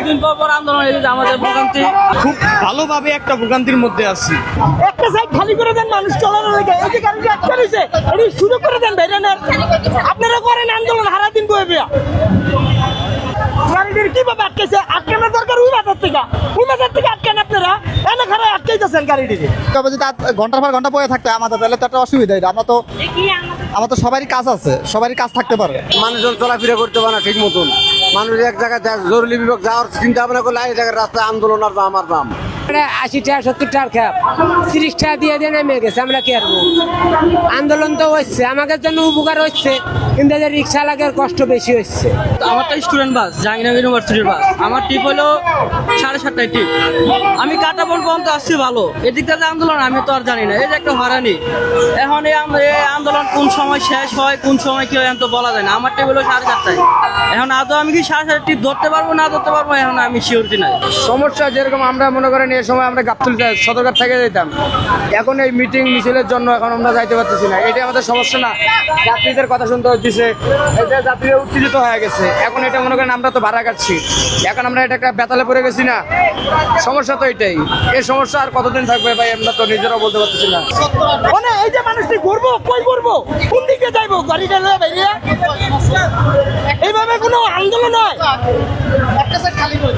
দুদিন পর আন্দোলন হয়েছে আমাদের ভোগান্তি খুব ভালোভাবে একটা ভোগান্তির মধ্যে আছি। একটা সাইড খালি করে দেন, মানুষ চলার লেগে। এই যে গাড়িটা আটকে রয়েছে, এটি সুযোগ করে দেন বেরানের। আপনারা করেন আন্দোলন হারা দিন বয়ে বেয়া। গাড়িটির কিভাবে আটকেছে? আটকানোর দরকার ওই মাথার থেকে আটকান আপনারা। এনে খারাপ আটকাইতেছেন গাড়িটিকে। তবে যদি ঘন্টার পর ঘন্টা পরে থাকতে আমাদের, তাহলে তো একটা অসুবিধা। আমার তো সবারই কাজ আছে, সবারই কাজ থাকতে পারে। মানুষজন চলাফেরা করতে পারে না ঠিক মতন। মানুষ এক জায়গায় জরুরি বিভাগ যাওয়ার চিন্তা ভাবনা করলে এই জায়গায় রাস্তায় আন্দোলন আর দাম আর দাম 80 টাকা 70 টাকা খ্যাপ 30 টাকা দিয়ে নেমে গেছে। আমরা কি আর আন্দোলন তো হচ্ছে, আমাদের জন্য উপকার হচ্ছে, কিন্তু এদের রিক্সা লাগার কষ্ট বেশি হচ্ছে। আমার তো স্টুডেন্ট বাস, জাহাঙ্গীরনগর ইউনিভার্সিটির বাস। আমার ট্রিপ হলো 7:30টায় ট্রিপ। আমি কাটাবন পর্যন্ত আসছি ভালো। এদিক থেকে আন্দোলন আমি তো আর জানি না। এই যে একটা হয়রানি। এখন এই আন্দোলন কোন সময় শেষ হয়, কোন সময় কি হয় তো বলা যায় না। আমার ট্রিপ হলো 7:30টায়। এখন আদৌ আমি কি 7:30 ট্রিপ ধরতে পারবো না ধরতে পারবো, এখন আমি শিওরিটি নাই। সমস্যা যেরকম আমরা মনে করেন এই সময় আমরা গাবতলী সদরঘাট থেকে যেতাম, এখন এই মিটিং মিছিলের জন্য এখন আমরা যাইতে পারতেছি না। এটাই আমাদের সমস্যা না? যাত্রীদের কথা শুনতে হচ্ছে, যাত্রীরা উত্তেজিত হয়ে গেছে। এখন এটা মনে করেন আমরা তো ভাড়া কাটছি, এখন আমরা এটা একটা বেতালে পড়ে গেছি না। সমস্যা তো এটাই। এই সমস্যা আর কতদিন থাকবে ভাই আমরা তো নিজেরাও বলতে পারতেছি না। মানে এই যে মানুষটি ঘুরবো, কই ঘুরবো, কোন দিকে যাইবো? গাড়িটা লয়ে বাইরে এইভাবে কোনো আন্দোলন হয়? একটা সাইড খালি করে